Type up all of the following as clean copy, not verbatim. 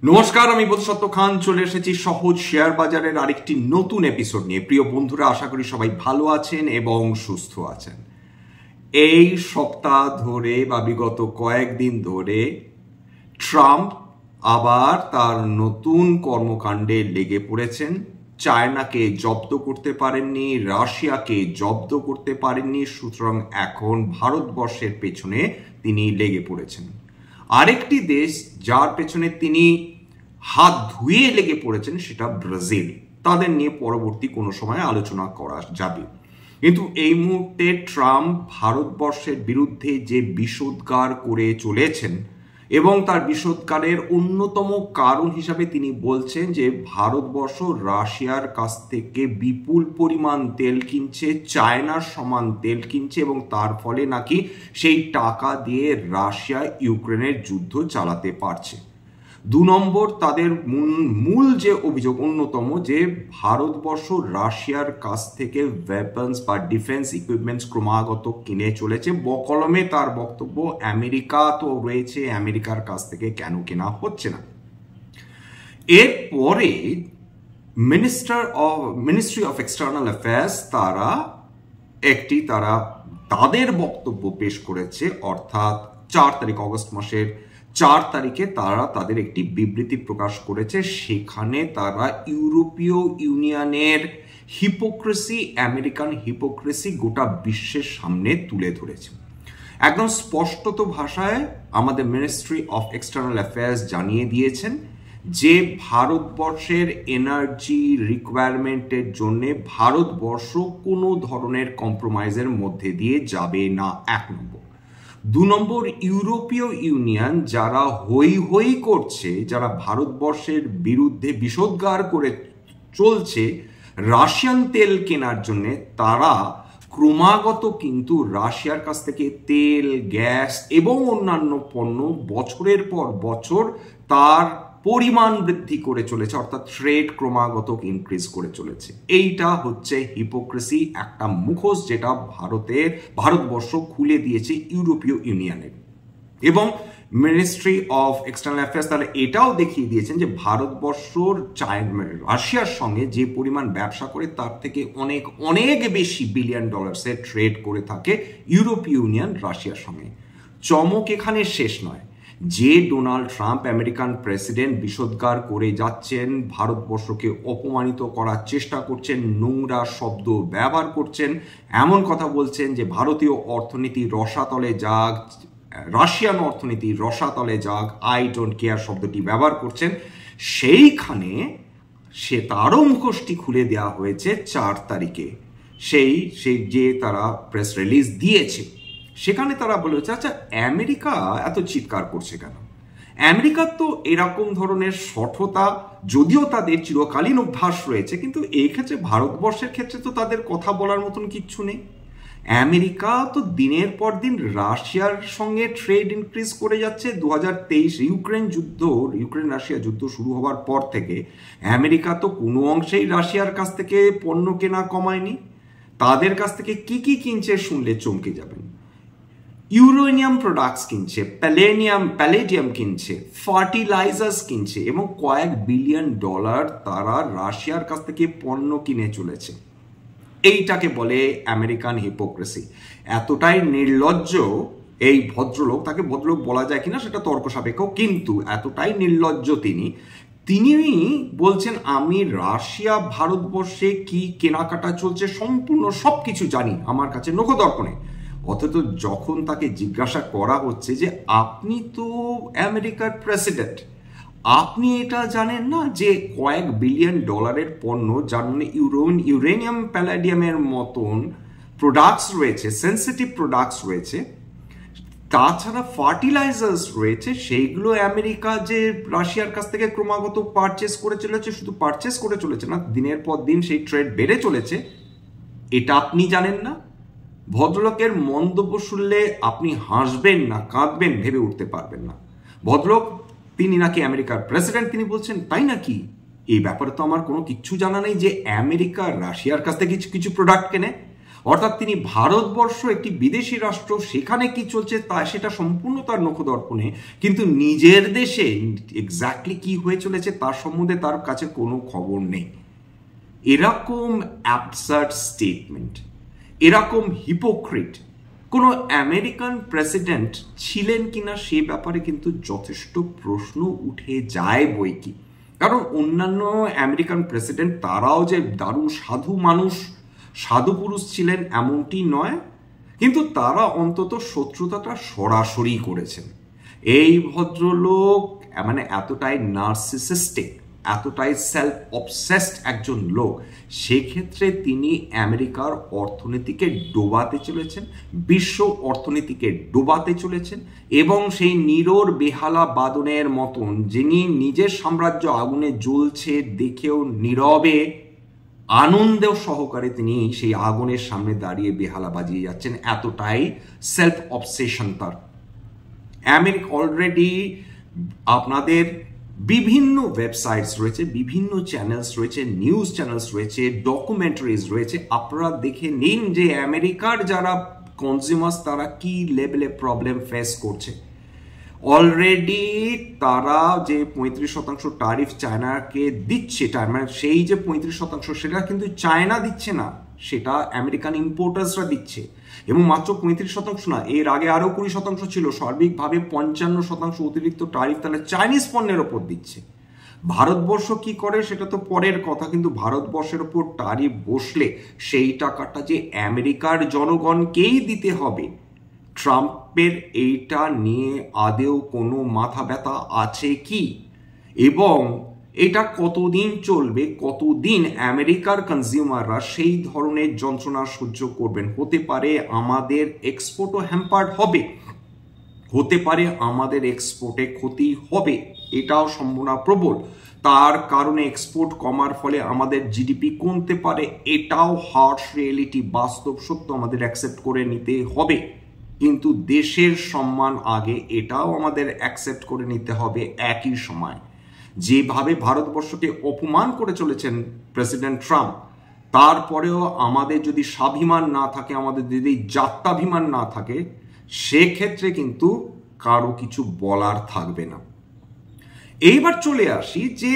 নমস্কার, আমি বোধসত্ত্ব খান চলে এসেছি সহজ শেয়ার বাজারের আরেকটি নতুন এপিসোড নিয়ে। প্রিয় বন্ধুরা, আশা করি সবাই ভালো আছেন এবং সুস্থ আছেন। এই সপ্তাহ ধরে বা বিগত কয়েকদিন ধরে ট্রাম্প আবার তার নতুন কর্মকাণ্ডে লেগে পড়েছেন। চায়নাকে জব্দ করতে পারেননি, রাশিয়াকে জব্দ করতে পারেননি, সুতরাং এখন ভারতবর্ষের পেছনে তিনি লেগে পড়েছেন। আরেকটি দেশ যার পেছনে তিনি হাত ধুয়ে লেগে পড়েছেন সেটা ব্রাজিল। তাদের নিয়ে পরবর্তী কোনো সময় আলোচনা করা যাবে। কিন্তু এই মুহূর্তে ট্রাম্প ভারতবর্ষের বিরুদ্ধে যে বিষোদ্গার করে চলেছেন এবং তার বিষোদ্গারের অন্যতম কারণ হিসাবে তিনি বলছেন যে ভারতবর্ষ রাশিয়ার কাছ থেকে বিপুল পরিমাণ তেল কিনছে, চায়নার সমান তেল কিনছে এবং তার ফলে নাকি সেই টাকা দিয়ে রাশিয়া ইউক্রেনের যুদ্ধ চালাতে পারছে। 2 নম্বর, তাদের মূল যে অভিযোগ অন্যতম যে ভারতবর্ষ রাশিয়ার কাছ থেকে ওয়েপন্স বা ডিফেন্স ইকুইপমেন্টস ক্রমাগত কিনে চলেছে। বকলমে তার বক্তব্য, আমেরিকা তো রয়েছে, আমেরিকার কাছ থেকে কেন কেনা হচ্ছে না। এরপরে মিনিস্ট্রি অফ এক্সটার্নাল অ্যাফেয়ার্স তারা তাদের বক্তব্য পেশ করেছে, অর্থাৎ 4 তারিখ অগস্ট মাসের 4 তারিখে তারা তাদের একটি বিবৃতি প্রকাশ করেছে। সেখানে তারা ইউরোপীয় ইউনিয়নের হিপোক্রেসি, আমেরিকান হিপোক্রেসি গোটা বিশ্বের সামনে তুলে ধরেছে। একদম স্পষ্টত ভাষায় আমাদের মিনিস্ট্রি অফ এক্সটার্নাল অ্যাফেয়ার্স জানিয়ে দিয়েছেন যে ভারতবর্ষের এনার্জি রিকোয়ারমেন্টের জন্য ভারতবর্ষ কোনো ধরনের কম্প্রোমাইজের মধ্যে দিয়ে যাবে না, 1 নম্বর। 2 নম্বর, ইউরোপীয় ইউনিয়ন যারা হই হই করছে, যারা ভারতবর্ষের বিরুদ্ধে বিষোদ্গার করে চলছে রাশিয়ান তেল কেনার জন্য, তারা ক্রমাগত কিন্তু রাশিয়ার কাছ থেকে তেল, গ্যাস এবং অন্যান্য পণ্য বছরের পর বছর তার পরিমাণ বৃদ্ধি করে চলেছে, অর্থাৎ ট্রেড ক্রমাগত ইনক্রিজ করে চলেছে। এইটা হচ্ছে হিপোক্রেসি, একটা মুখোশ যেটা ভারতবর্ষ খুলে দিয়েছে ইউরোপীয় ইউনিয়নের। এবং মিনিস্ট্রি অফ এক্সটার্নাল অ্যাফেয়ার্স তারা এটাও দেখিয়ে দিয়েছেন যে ভারতবর্ষ রাশিয়ার সঙ্গে যে পরিমাণ ব্যবসা করে তার থেকে অনেক অনেক বেশি বিলিয়ন ডলার্সের ট্রেড করে থাকে ইউরোপীয় ইউনিয়ন রাশিয়ার সঙ্গে। চমক এখানে শেষ নয়। যে ডোনাল্ড ট্রাম্প আমেরিকান প্রেসিডেন্ট বিষোদ্গার করে যাচ্ছেন, ভারতবর্ষকে অপমানিত করার চেষ্টা করছেন, নোংরা শব্দ ব্যবহার করছেন, এমন কথা বলছেন যে ভারতীয় অর্থনীতি রসাতলে যাক, রাশিয়ান অর্থনীতি রসাতলে যাক, আই ডোন্ট কেয়ার শব্দটি ব্যবহার করছেন, সেইখানে তারও মুখোশটি খুলে দেওয়া হয়েছে 4 তারিখে। সেই যে তারা প্রেস রিলিজ দিয়েছে সেখানে তারা বলেছে, আচ্ছা আমেরিকা এত চিৎকার করছে কেন? আমেরিকার তো এরকম ধরনের শঠতা যদিও তাদের চিরকালীন অভ্যাস রয়েছে, কিন্তু এই ক্ষেত্রে ভারতবর্ষের ক্ষেত্রে তো তাদের কথা বলার মতন কিচ্ছু নেই। আমেরিকা তো দিনের পর দিন রাশিয়ার সঙ্গে ট্রেড ইনক্রিজ করে যাচ্ছে। 2023 ইউক্রেন রাশিয়া যুদ্ধ শুরু হওয়ার পর থেকে আমেরিকা তো কোনো অংশেই রাশিয়ার কাছ থেকে পণ্য কেনা কমায়নি। তাদের কাছ থেকে কি কি কিনছে শুনলে চমকে যাবেন। ইউরেনিয়াম প্রোডাক্টস কিনছে, প্যালেডিয়াম কিনছে, ফার্টিলাইজার্স কিনছে এবং কয়েক বিলিয়ন ডলার তারা রাশিয়ার কাছ থেকে পণ্য কিনে চলেছে। এইটাকে বলে আমেরিকান হিপোক্রেসি। এতটাই নির্লজ্জ এই ভদ্রলোক, তাকে ভদ্রলোক বলা যায় কিনা সেটা তর্ক সাপেক্ষ, কিন্তু এতটাই নির্লজ্জ তিনি বলছেন আমি রাশিয়া ভারতবর্ষে কি কেনাকাটা চলছে সম্পূর্ণ সবকিছু জানি, আমার কাছে নখদর্পণে। অথচ যখন তাকে জিজ্ঞাসা করা হচ্ছে যে আপনি তো আমেরিকার প্রেসিডেন্ট, আপনি এটা জানেন না যে কয়েক বিলিয়ন ডলারের পণ্য, যার মানে ইউরেনিয়াম প্যালাডিয়ামের মতন প্রোডাক্টস রয়েছে, সেন্সিটিভ প্রোডাক্টস রয়েছে, তাছাড়া ফার্টিলাইজার্স রয়েছে, সেইগুলো আমেরিকা যে রাশিয়ার কাছ থেকে ক্রমাগত পারচেস করে চলেছে, শুধু পারচেস করে চলেছে না, দিনের পর দিন সেই ট্রেড বেড়ে চলেছে, এটা আপনি জানেন না? ভদ্রলোকের মন্তব্য শুনলে আপনি হাসবেন না কাঁদবেন ভেবে উঠতে পারবেন না। ভদ্রলোক তিনি নাকি আমেরিকার প্রেসিডেন্ট, তিনি বলছেন তাই নাকি? এই ব্যাপারে তো আমার কোনো কিচ্ছু জানা নেই যে আমেরিকা রাশিয়ার কাছ থেকে কিছু প্রোডাক্ট কেনে। অর্থাৎ তিনি ভারতবর্ষ একটি বিদেশি রাষ্ট্র, সেখানে কি চলছে তা সেটা সম্পূর্ণ তার নখদর্পণে, কিন্তু নিজের দেশে এক্স্যাক্টলি কি হয়ে চলেছে তার সম্বন্ধে তার কাছে কোনো খবর নেই। এরকম অ্যাবসার্ড স্টেটমেন্ট, এরকম হিপোক্রিট কোনো আমেরিকান প্রেসিডেন্ট ছিলেন কিনা সে ব্যাপারে কিন্তু যথেষ্ট প্রশ্ন উঠে যায় বইকি। কারণ অন্যান্য আমেরিকান প্রেসিডেন্ট তারাও যে দারুণ সাধু মানুষ, সাধু পুরুষ ছিলেন এমনটি নয়, কিন্তু তারা অন্তত শত্রুতাটা সরাসরি করেছেন। এই ভদ্রলোক মানে এতটাই নার্সিসিস্টিক, এতটাই সেলফ অবসেসড একজন লোক, সেক্ষেত্রে তিনি আমেরিকার অর্থনীতিকে ডোবাতে চলেছেন, বিশ্ব অর্থনীতিকে ডোবাতে চলেছেন, এবং সেই নীরর বেহালা বাদনের মতন যিনি নিজের সাম্রাজ্য আগুনে জ্বলছে দেখেও নীরবে আনন্দেও সহকারে তিনি সেই আগুনের সামনে দাঁড়িয়ে বেহালা বাজিয়ে যাচ্ছেন, এতটাই সেলফ অবসেশন তার। আমেরিকা অলরেডি আপনাদের বিভিন্ন ওয়েবসাইটস রয়েছে, বিভিন্ন চ্যানেলস রয়েছে, নিউজ চ্যানেলস রয়েছে, ডকুমেন্টারিজ রয়েছে, আপনারা দেখে নিন যে আমেরিকার যারা কনজিউমার্স তারা কি লেভেলে প্রবলেম ফেস করছে। অলরেডি তারা যে 35% ট্যারিফ চায়নাকে দিচ্ছে, মানে সেই যে 35% সেটা কিন্তু চায়না দিচ্ছে না, সেটা আমেরিকান ইম্পোর্টার্সরা দিচ্ছে, এবং মাত্র 35% না, এর আগে আরো 20% ছিল। সার্বিকভাবে 55% অতিরিক্ত ট্যারিফ তাহলে চাইনিজ পণ্যের ওপর দিচ্ছে। ভারতবর্ষ কি করে সেটা তো পরের কথা, কিন্তু ভারতবর্ষের ওপর ট্যারিফ বসলে সেই টাকাটা যে আমেরিকার জনগণকেই দিতে হবে। ট্রাম্পের এইটা নিয়ে আদেও কোনো মাথা ব্যথা আছে কি? এবং এটা কতদিন চলবে, কতদিন আমেরিকার কনজিউমাররা সেই ধরনের যন্ত্রণা সহ্য করবেন? হতে পারে আমাদের এক্সপোর্টও হ্যাম্পার্ড হবে, হতে পারে আমাদের এক্সপোর্টে ক্ষতি হবে, এটাও সম্ভাবনা প্রবল। তার কারণে এক্সপোর্ট কমার ফলে আমাদের জিডিপি কমতে পারে, এটাও হার্শ রিয়েলিটি, বাস্তব সত্য আমাদের অ্যাকসেপ্ট করে নিতে হবে। কিন্তু দেশের সম্মান আগে, এটাও আমাদের অ্যাকসেপ্ট করে নিতে হবে। একই সময় যেভাবে ভারতবর্ষকে অপমান করে চলেছেন প্রেসিডেন্ট ট্রাম্প, তারপরেও আমাদের যদি স্বাভিমান না থাকে, আমাদের যদি জাত্যাভিমান না থাকে, সেক্ষেত্রে কিন্তু কারো কিছু বলার থাকবে না। এইবার চলে আসি যে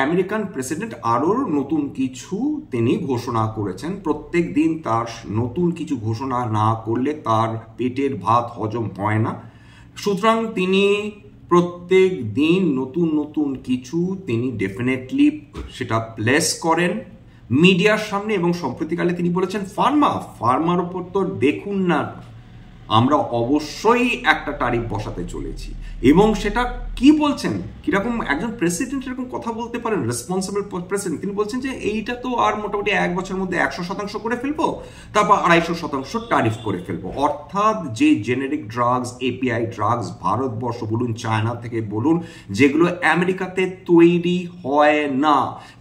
আমেরিকান প্রেসিডেন্ট আরও নতুন কিছু তিনি ঘোষণা করেছেন। প্রত্যেক দিন তার নতুন কিছু ঘোষণা না করলে তার পেটের ভাত হজম হয় না, সুতরাং তিনি প্রত্যেক দিন নতুন নতুন কিছু তিনি ডেফিনেটলি সেটা প্লেস করেন মিডিয়ার সামনে। এবং সম্প্রতিকালে তিনি বলেছেন ফার্মার উপর তো দেখুন না, আমরা অবশ্যই একটা ট্যারিফ বসাতে চলেছি। এবং সেটা কি বলছেন, কিরকম একজন প্রেসিডেন্ট এরকম কথা বলতে পারেন, রেসপন্সিবল প্রেসিডেন্ট? তিনি বলছেন যে এইটা তো আর মোটামুটি 1 বছরের মধ্যে 100% করে ফেলবো, তারপর 250% ট্যারিফ করে ফেলবো। অর্থাৎ যে generic drugs, API drugs Bharatvarsha বলুন, চায়না থেকে বলুন, যেগুলো আমেরিকাতে তৈরি হয় না,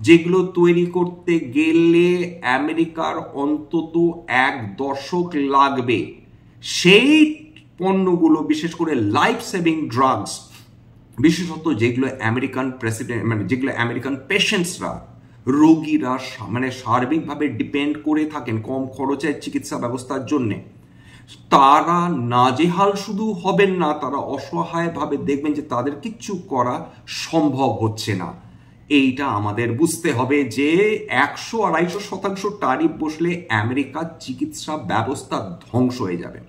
যেগুলো তৈরি করতে গেলে আমেরিকার অন্তত 1 দশক লাগবে, সেই পণ্যগুলো, বিশেষ করে লাইফ সেভিং ড্রাগস, বিশেষত যেগুলো আমেরিকান প্রেসিডেন্ট মানে যেগুলো আমেরিকান পেশেন্টসরা, রোগীরা মানে সার্বিকভাবে ডিপেন্ড করে থাকেন কম খরচের চিকিৎসা ব্যবস্থার জন্যে, তারা নাজেহাল শুধু হবেন না, তারা অসহায়ভাবে দেখবেন যে তাদের কিচ্ছু করা সম্ভব হচ্ছে না। এইটা আমাদের বুঝতে হবে যে 100-250% ট্যারিফ বসলে আমেরিকার চিকিৎসা ব্যবস্থা ধ্বংস হয়ে যাবে।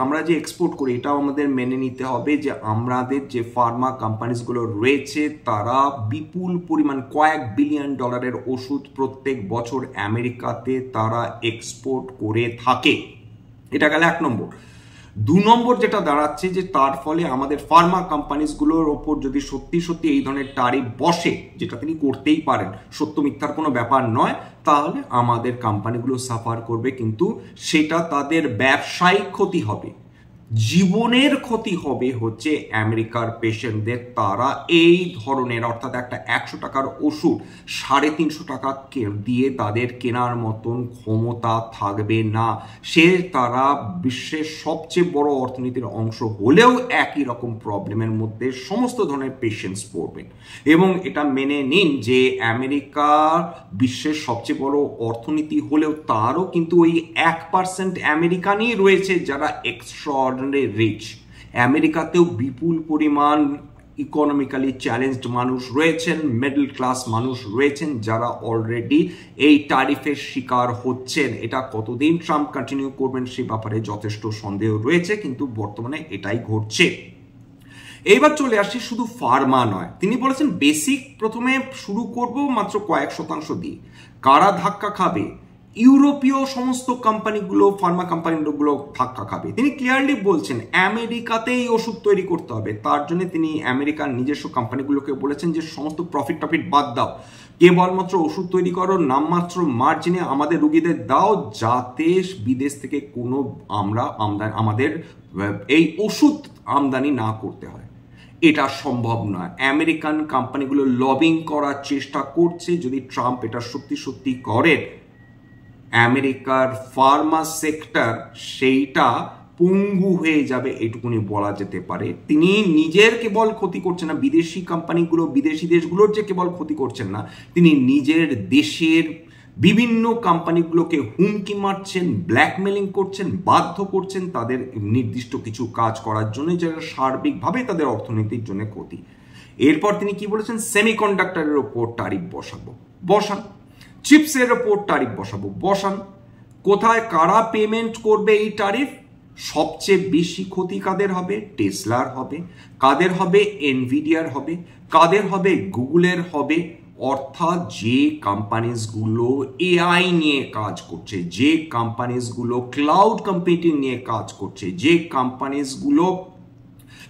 আমরা যে এক্সপোর্ট করি, এটাও আমাদের মেনে নিতে হবে যে আমাদের যে ফার্মা কোম্পানিজগুলো রয়েছে তারা বিপুল পরিমাণ কয়েক বিলিয়ন ডলারের ওষুধ প্রত্যেক বছর আমেরিকাতে তারা এক্সপোর্ট করে থাকে। এটা গেল 1 নম্বর। 2 নম্বর যেটা দাঁড়াচ্ছে যে তার ফলে আমাদের ফার্মা কোম্পানিজগুলোর ওপর যদি সত্যি সত্যি এই ধরনের ট্যারিফ বসে, যেটা তিনি করতেই পারেন, সত্য মিথ্যার কোনো ব্যাপার নয়, তাহলে আমাদের কোম্পানিগুলো সাফার করবে, কিন্তু সেটা তাদের ব্যবসায়িক ক্ষতি হবে। জীবনের ক্ষতি হবে হচ্ছে আমেরিকার পেশেন্টদের। তারা এই ধরনের অর্থাৎ একটা 100 টাকার ওষুধ 350 টাকা দিয়ে তাদের কেনার মতন ক্ষমতা থাকবে না। তারা বিশ্বের সবচেয়ে বড় অর্থনীতির অংশ হলেও একই রকম প্রবলেমের মধ্যে সমস্ত ধরনের পেশেন্টস পড়বেন। এবং এটা মেনে নিন যে আমেরিকা বিশ্বের সবচেয়ে বড় অর্থনীতি হলেও তারও কিন্তু ওই 1% আমেরিকানই রয়েছে যারা এক্সট্রাঅর্ডিনারি রিচ। আমেরিকাতেও বিপুল পরিমাণ ইকোনমিক্যালি চ্যালেঞ্জড মানুষ রয়েছেন, মিডল ক্লাস মানুষ রয়েছেন যারা অলরেডি এই ট্যারিফের শিকার হচ্ছেন। এটা কতদিন ট্রাম্প কন্টিনিউ করবেন সে ব্যাপারে যথেষ্ট সন্দেহ রয়েছে, কিন্তু বর্তমানে এটাই ঘটছে। এইবার চলে আসি শুধু ফার্মা নয়, তিনি বলেছেন বেসিক প্রথমে শুরু করব মাত্র কয়েক শতাংশ দিয়ে। কারা ধাক্কা খাবে? ইউরোপীয় সমস্ত কোম্পানিগুলো, ফার্মা কোম্পানিগুলো ধাক্কা খাবে। তিনি ক্লিয়ারলি বলছেন আমেরিকাতেই ওষুধ তৈরি করতে হবে। তার জন্য তিনি আমেরিকার নিজস্ব কোম্পানিগুলোকে বলেছেন যে সমস্ত প্রফিট বাদ দাও, কেবলমাত্র ওষুধ তৈরি করো, নামমাত্র মার্জিনে আমাদের রুগীদের দাও, যাতে বিদেশ থেকে কোনো আমাদের এই ওষুধ আমদানি না করতে হয়। এটা সম্ভব নয়। আমেরিকান কোম্পানিগুলো লবিং করার চেষ্টা করছে। যদি ট্রাম্প এটা সত্যি করেন, আমেরিকার ফার্মা সেক্টর সেইটা পঙ্গু হয়ে যাবে, এটুকুনি বলা যেতে পারে। তিনি নিজের কেবল ক্ষতি করছেন না, বিদেশি কোম্পানিগুলো, বিদেশি দেশগুলোর যে কেবল ক্ষতি করছেন না, তিনি নিজের দেশের বিভিন্ন কোম্পানিগুলোকে হুমকি মারছেন, ব্ল্যাকমেলিং করছেন, বাধ্য করছেন তাদের নির্দিষ্ট কিছু কাজ করার জন্য, যেটা সার্বিকভাবে তাদের অর্থনীতির জন্য ক্ষতি। এরপর তিনি কি বলেছেন? সেমিকন্ডাক্টরের ওপর ট্যারিফ বসান, চিপসের ওপর ট্যারিফ বসান। কোথায় কারা পেমেন্ট করবে এই ট্যারিফ? সবচেয়ে বেশি ক্ষতি কাদের হবে? টেসলার হবে। কাদের হবে? এনভিডিয়ার হবে। কাদের হবে? গুগলের হবে। অর্থাৎ যে কোম্পানিজগুলো এআই নিয়ে কাজ করছে, যে কোম্পানিজগুলো ক্লাউড কম্পিউটিং নিয়ে কাজ করছে, যে কোম্পানিজগুলো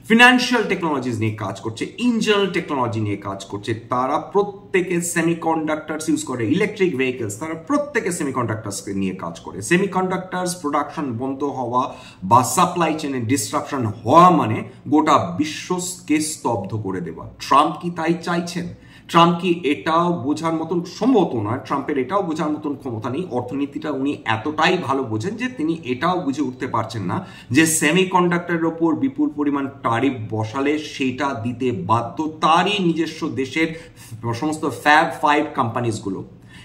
ফিনান্সিয়াল টেকনোলজিস নিয়ে কাজ করছে, ইঞ্জিনিয়ারিং টেকনোলজি নিয়ে কাজ করছে, তারা প্রত্যেকে সেমিকন্ডাক্টরস ইউজ করে, ইলেকট্রিক ভেহিকলস, তারা প্রত্যেকে সেমিকন্ডাক্টরস নিয়ে কাজ করে। সেমিকন্ডাক্টরস প্রোডাকশন বন্ধ হওয়া বা সাপ্লাই চেনে ডিসরাপশন হওয়া মানে গোটা বিশ্বকে স্তব্ধ করে দেওয়া। ট্রাম্প কি তাই চাইছেন? ট্রাম্প কি এটাও বোঝার মতন, সম্ভবত নয়, ট্রাম্পের এটাও বোঝার মতন ক্ষমতা নেই। অর্থনীতিটা উনি এতটাই ভালো বোঝেন যে তিনি এটাও বুঝে উঠতে পারছেন না যে সেমিকন্ডাক্টরের ওপর বিপুল পরিমাণ ট্যারিফ বসালে সেটা দিতে বাধ্য তারই নিজস্ব দেশের সমস্ত ফ্যাব 5 কোম্পানিজগুলো,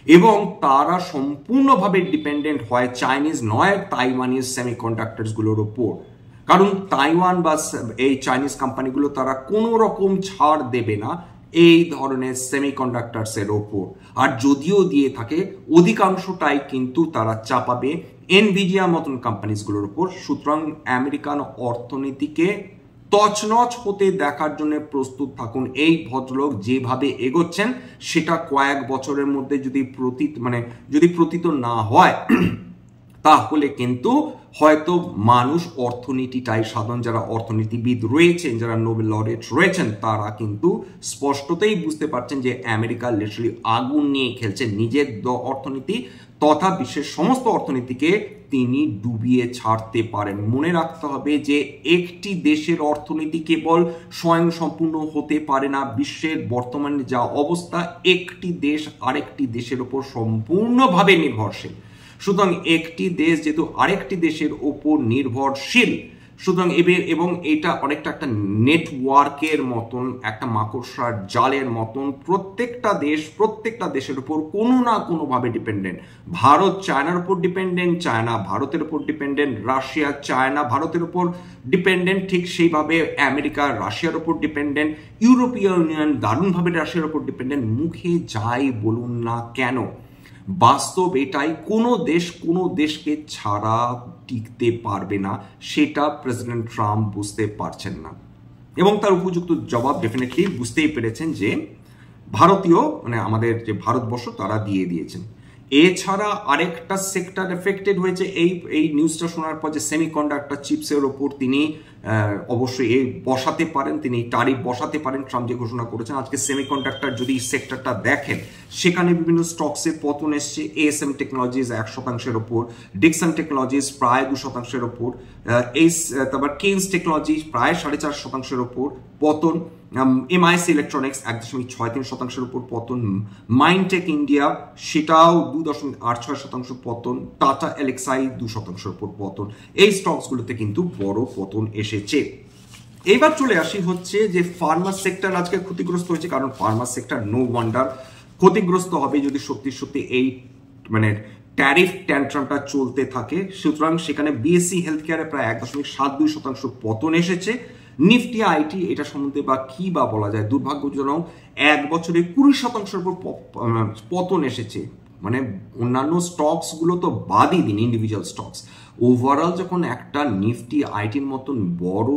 এবং তারা সম্পূর্ণভাবে ডিপেন্ডেন্ট হয় চাইনিজ নয় তাইওয়ানিজ সেমিকন্ডাক্টরসগুলোর ওপর। কারণ তাইওয়ান বা এই চাইনিজ কোম্পানিগুলো তারা কোনো রকম ছাড় দেবে না এই ধরনের সেমিকন্ডাক্টরসের ওপর, আর যদিও দিয়ে থাকে অধিকাংশটাই কিন্তু তারা চাপাবে এনভিডিয়া মতন কোম্পানিজগুলোর ওপর। সুতরাং আমেরিকান অর্থনীতিকে তছনছ হতে দেখার জন্য প্রস্তুত থাকুন। এই ভদ্রলোক যেভাবে এগোচ্ছেন সেটা কয়েক বছরের মধ্যে যদি প্রতীত না হয় তাহলে কিন্তু হয়তো মানুষ অর্থনীতিটাই, সাধারণ যারা অর্থনীতিবিদ রয়েছেন, যারা নোবেল লরেট রয়েছেন, তারা কিন্তু স্পষ্টতই বুঝতে পারছেন যে আমেরিকা লিটারালি আগুন নিয়ে খেলছে নিজের অর্থনীতি তথা বিশ্বের সমস্ত অর্থনীতিকে তিনি ডুবিয়ে ছাড়তে পারেন। মনে রাখতে হবে যে একটি দেশের অর্থনীতি কেবল স্বয়ংসম্পূর্ণ হতে পারে না। বিশ্বের বর্তমানে যা অবস্থা, একটি দেশ আরেকটি দেশের উপর সম্পূর্ণভাবে নির্ভরশীল। সুতরাং একটি দেশ যেহেতু আরেকটি দেশের ওপর নির্ভরশীল, সুতরাং এবং এটা অনেকটা একটা নেটওয়ার্কের মতন, একটা মাকড়সার জালের মতন, প্রত্যেকটা দেশের উপর কোনো না কোনোভাবে ডিপেন্ডেন্ট। ভারত চায়নার উপর ডিপেন্ডেন্ট, চায়না ভারতের উপর ডিপেন্ডেন্ট, রাশিয়া চায়না ভারতের উপর ডিপেন্ডেন্ট, ঠিক সেইভাবে আমেরিকা রাশিয়ার উপর ডিপেন্ডেন্ট, ইউরোপীয় ইউনিয়ন দারুণভাবে রাশিয়ার উপর ডিপেন্ডেন্ট। মুখে যাই বলুন না কেন, বাস্তব এটাই, কোনো দেশকে ছাড়া টিকতে পারবে না, সেটা প্রেসিডেন্ট ট্রাম্প বুঝতে পারছেন না, এবং তার উপযুক্ত জবাব ডেফিনেটলি বুঝতেই পেরেছেন যে ভারতীয় আমাদের যে ভারতবর্ষ তারা দিয়ে দিয়েছেন। এছাড়া আরেকটা সেক্টর এফেক্টেড হয়েছে এই নিউজটা শোনার পর, যে সেমিকন্ডাক্টর চিপসের ওপর তিনি অবশ্যই এই বসাতে পারেন, তিনি ট্যারিফ বসাতে পারেন, ট্রাম্প যে ঘোষণা করেছেন। আজকে সেমিকন্ডাক্টর যদি সেক্টরটা দেখেন, সেখানে বিভিন্ন স্টকসের পতন এসছে। এএসএম টেকনোলজিস 1% ওপর, ডিকসন টেকনোলজিস প্রায় 2%-এর ওপর, তারপর কেইন্স টেকনোলজি প্রায় 4.5%-এর ওপর পতন, এমআইসি ইলেকট্রনিক্স 1.63%-এর উপর পতন, মাইন্ডটেক ইন্ডিয়া সেটাও 2.86% পতন, টাটা এলেক্সাই 2%-এর উপর পতন। এই স্টকসগুলোতে কিন্তু বড় পতন এসেছে। এবার চলে আসি হচ্ছে যে ফার্মা সেক্টর আজকে ক্ষতিগ্রস্ত হয়েছে, কারণ ফার্মা সেক্টর নো ওয়ান্ডার ক্ষতিগ্রস্ত হবে যদি সত্যি সত্যি এই মানে ট্যারিফ ট্যান্ট্রামটা চলতে থাকে। সুতরাং সেখানে বিএসসি হেলথ কেয়ারে প্রায় 1.72% পতন এসেছে। নিফটি আইটি এটা সম্বন্ধে বা কি বা বলা যায়, দুর্ভাগ্যজনক 1 বছরে 20%-এর উপর পতন এসেছে। মানে অন্যান্য স্টকস গুলো তো বাদই দিন, ইন্ডিভিজুয়াল স্টকস ওভারঅল যখন একটা নিফটি আইটির মতন বড়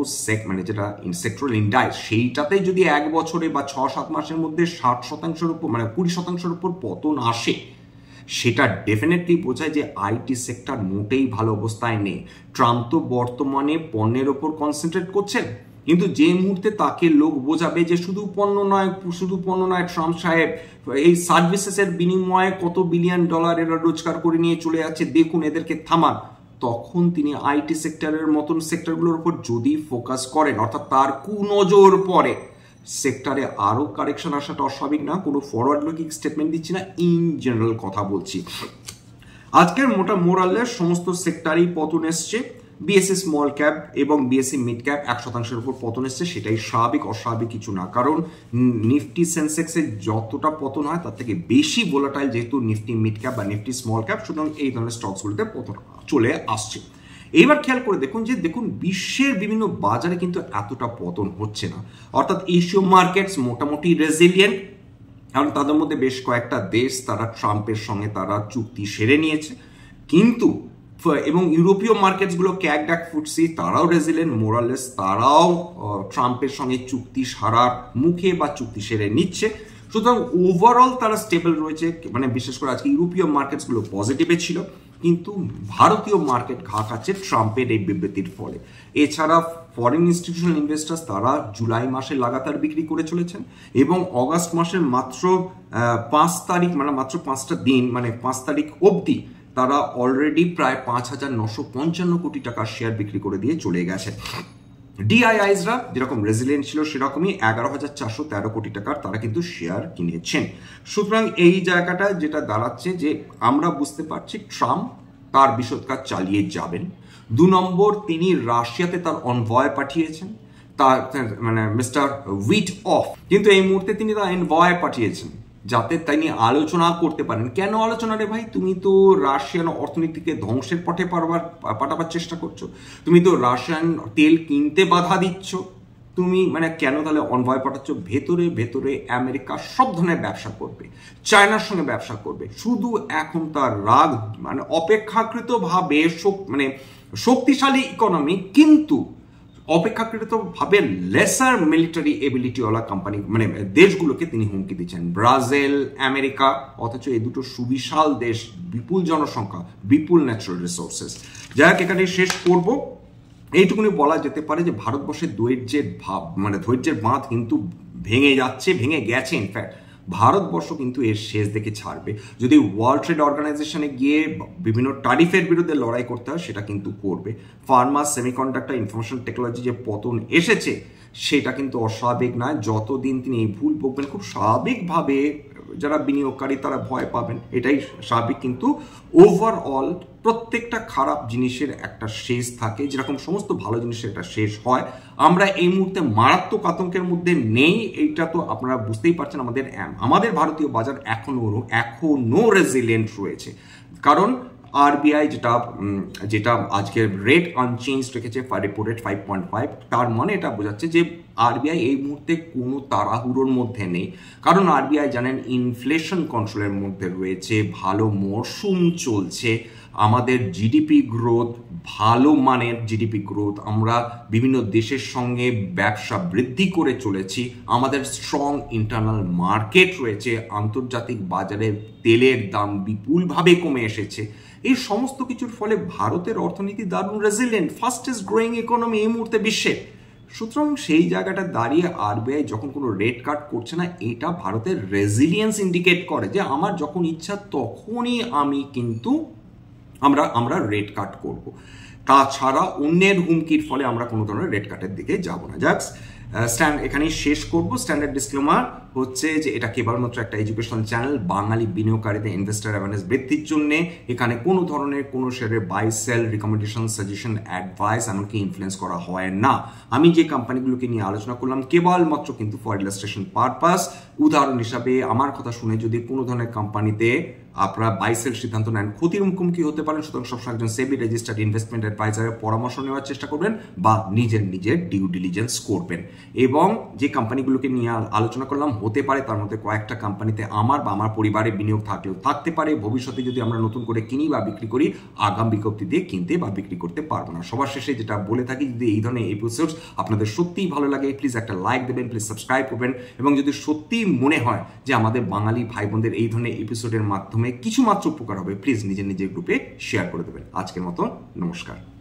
মানে যেটা সেক্টরাল ইন্ডেক্স, সেইটাতে যদি 1 বছরে বা 6-7 মাসের মধ্যে 60%-এর উপর মানে 20%-এর উপর পতন আসে, সেটা ডেফিনেটলি বোঝায় যে আইটি সেক্টর মোটেই ভালো অবস্থায় নেই। ট্রাম্প তো বর্তমানে পণ্যের ওপর কনসেন্ট্রেট করছেন, কিন্তু যে মুহূর্তে তাকে লোক বোঝাবে যে শুধু পণ্য নয় ট্রাম্প সাহেব এই সার্ভিসেসের বিনিময়ে কত বিলিয়ন ডলার এরা রোজগার করে নিয়ে চলে যাচ্ছে, দেখুন এদেরকে থামান, তখন তিনি আইটি সেক্টরের মতন সেক্টরগুলোর উপর যদি ফোকাস করেন, অর্থাৎ তার কুনজর পড়ে, সেক্টরে আরো কারেকশন আসাটা অস্বাভাবিক না। কোনো ফরওয়ার্ড লুকিং স্টেটমেন্ট দিচ্ছি না, ইন জেনারেল কথা বলছি। আজকের মোরালের সমস্ত সেক্টরই পতন এসছে। বিএসসি স্মল ক্যাপ এবং বিএসসি মিড ক্যাপ 1%-এর উপর পতন এসছে, সেটাই স্বাভাবিক, অস্বাভাবিক কিছু না। কারণ নিফটি সেন্সেক্সের যতটা পতন হয় তার থেকে বেশি ভোলাটাইল যেহেতু নিফটি মিড ক্যাপ বা নিফটি স্মল ক্যাপ, সুতরাং এই ধরনের স্টকসগুলোতে পতন চলে আসছে। এবার খেয়াল করে দেখুন যে বিশ্বের বিভিন্ন বাজারে কিন্তু এতটা পতন হচ্ছে না, অর্থাৎ এশীয় মার্কেটস মোটামুটি রেজিলিয়েন্ট, কারণ তাদের মধ্যে বেশ কয়েকটা দেশ তারা ট্রাম্পের সঙ্গে তারা চুক্তি সেরে নিয়েছে। কিন্তু এবং ইউরোপীয় মার্কেটসগুলো ক্যাকডাক ফুটসি তারাও রেজিলেন্ট মোরালেস, তারাও ট্রাম্পের সঙ্গে চুক্তি সারার মুখে বা চুক্তি সেরে নিচ্ছে। সুতরাং ওভারঅল তারা স্টেবল রয়েছে। মানে বিশেষ করে আজকে ইউরোপীয় মার্কেটসগুলো পজিটিভে ছিল, কিন্তু ভারতীয় মার্কেট ঘা খাচ্ছে ট্রাম্পের এই বিবৃতির ফলে। এছাড়া ফরেন ইনস্টিটিউশনাল ইনভেস্টার্স তারা জুলাই মাসে লাগাতার বিক্রি করে চলেছেন এবং অগাস্ট মাসের মাত্র 5 তারিখ মানে মাত্র 5টা দিন মানে 5 তারিখ অবধি তারা অলরেডি প্রায় 5,955 কোটি টাকার শেয়ার বিক্রি করে দিয়ে চলে গেছে। ডিআইআইসরা যেরকম রেজিলিয়েন্ট ছিল সেরকমই 11,413 কোটি টাকার তারা কিন্তু শেয়ার কিনেছেন। সুতরাং এই জায়গাটা যেটা দাঁড়াচ্ছে যে আমরা বুঝতে পারছি ট্রাম্প তার বিষোদকার চালিয়ে যাবেন। 2 নম্বর, তিনি রাশিয়াতে তার অনভয় পাঠিয়েছেন, তার মানে মিস্টার উইট অফ, কিন্তু এই মুহূর্তে তিনি তার এনভয় পাঠিয়েছেন যাতে তিনি আলোচনা করতে পারেন। কেন আলোচনা রে ভাই? তুমি তো রাশিয়ান অর্থনীতিকে ধ্বংসের পথে পাঠাবার চেষ্টা করছো, তুমি তো রাশিয়ান তেল কিনতে বাধা দিচ্ছ, তুমি মানে কেন তাহলে অনভয় পাঠাচ্ছ? ভেতরে ভেতরে আমেরিকা সব ধরনের ব্যবসা করবে, চায়নার সঙ্গে ব্যবসা করবে। শুধু এখন তার রাগ মানে অপেক্ষাকৃত ভাবে মানে শক্তিশালী ইকোনমি কিন্তু অপেক্ষাকৃত ভাবে লেসার মিলিটারি এবিলিটিওয়ালা কোম্পানি মানে দেশগুলোকে তিনি হুমকি দিচ্ছেন, ব্রাজিল, আমেরিকা, অথচ এই দুটো সুবিশাল দেশ, বিপুল জনসংখ্যা, বিপুল ন্যাচারাল রিসোর্সেস। যাই হোক, এখানে শেষ করবো। এইটুকুনি বলা যেতে পারে যে ভারতবর্ষের ধৈর্যের বাঁধ কিন্তু ভেঙে যাচ্ছে, ভেঙে গেছে। ইনফ্যাক্ট ভারতবর্ষ কিন্তু এর শেষ দেখে ছাড়বে। যদি ওয়ার্ল্ড ট্রেড অর্গানাইজেশনে গিয়ে বিভিন্ন ট্যারিফের বিরুদ্ধে লড়াই করতে হয় সেটা কিন্তু করবে। ফার্মা, সেমিকন্ডাক্টর, ইনফরমেশন টেকনোলজি যে পতন এসেছে সেটা কিন্তু অস্বাভাবিক নয়। যতদিন তিনি এই ভুল বকবেন খুব স্বাভাবিকভাবে যারা বিনিয়োগকারী তারা ভয় পাবেন, এটাই স্বাভাবিক। কিন্তু ওভারঅল প্রত্যেকটা খারাপ জিনিসের একটা শেষ থাকে, যেরকম সমস্ত ভালো জিনিসের একটা শেষ হয়। আমরা এই মুহূর্তে মারাত্মক আতঙ্কের মধ্যে নেই, এইটা তো আপনারা বুঝতেই পারছেন। আমাদের ভারতীয় বাজার এখনো রেজিলিয়েন্ট রয়েছে, কারণ আরবিআই যেটা আজকের রেট আনচেঞ্জ রেখেছে, রেপো রেট 5.5, তার মানে এটা বোঝাচ্ছে যে আরবিআই এই মুহূর্তে কোনো তাড়াহুড়োর মধ্যে নেই। কারণ আরবিআই জানেন ইনফ্লেশন কন্ট্রোলের মধ্যে রয়েছে, ভালো মরশুম চলছে। আমাদের জিডিপি গ্রোথ ভালো মানের জিডিপি গ্রোথ, আমরা বিভিন্ন দেশের সঙ্গে ব্যবসা বৃদ্ধি করে চলেছি, আমাদের স্ট্রং ইন্টারনাল মার্কেট রয়েছে, আন্তর্জাতিক বাজারে তেলের দাম বিপুলভাবে কমে এসেছে। এই সমস্ত কিছুর ফলে ভারতের অর্থনীতি দারুণ রেজিলিয়েন্ট, ফাস্টেস্ট গ্রোয়িং ইকোনমি এই মুহূর্তে বিশ্বের। সুতরাং সেই জায়গাটা দাঁড়িয়ে আরবিআই যখন কোনো রেট কাট করছে না, এটা ভারতের রেজিলিয়েন্স ইন্ডিকেট করে যে আমার যখন ইচ্ছা তখনই আমি কিন্তু আমরা রেট কাট করব। তাছাড়া অন্যের হুমকির ফলে আমরা কোনো ধরনের রেট কাটের দিকে যাব না। জাস্ট এখানেই শেষ করব। স্ট্যান্ডার্ড ডিসক্লেমার হচ্ছে যে এটা কেবলমাত্র একটা এডুকেশনাল চ্যানেল, বাঙালি বিনিয়োগকারীদের ইনভেস্টার অ্যাওয়ারনেস বৃদ্ধির জন্য। এখানে কোনো ধরনের কোনো শেয়ারের buy sell recommendation, suggestion, advice এমনকি ইনফ্লুয়েন্স করা হয় না। আমি যে কোম্পানিগুলোকে নিয়ে আলোচনা করলাম কেবলমাত্র কিন্তু ফর ইলাস্ট্রেশন পারপাস। উদাহরণ হিসাবে আমার কথা শুনে যদি কোনো ধরনের কোম্পানিতে আপনারা বাই সেল সিদ্ধান্ত নেন, ক্ষতির মুখোমুখি হতে পারেন। সুতরাং সবসময় একজন সেবি রেজিস্টার্ড ইনভেস্টমেন্ট অ্যাডভাইজারের পরামর্শ নেওয়ার চেষ্টা করবেন বা নিজের ডিউ ডিলিজেন্স করবেন। এবং যে কোম্পানিগুলোকে নিয়ে আলোচনা করলাম, হতে পারে তার মধ্যে কয়েকটা কোম্পানিতে আমার বা আমার পরিবারের বিনিয়োগ থাকলেও থাকতে পারে। ভবিষ্যতে যদি আমরা নতুন করে কিনি বা বিক্রি করি, আগাম বিজ্ঞপ্তি দিয়ে কিনতে বা বিক্রি করতে পারবো না। সবার শেষে যেটা বলে থাকি, যদি এই ধরনের এপিসোডস আপনাদের সত্যিই ভালো লাগে, প্লিজ একটা লাইক দেবেন, প্লিজ সাবস্ক্রাইব করবেন। এবং যদি সত্যিই মনে হয় যে আমাদের বাঙালি ভাই বোনদের এই ধরনের এপিসোডের মাধ্যমে কিছু মাত্র উপকার হবে, প্লিজ নিজের গ্রুপে শেয়ার করে দেবেন। আজকের মতো নমস্কার।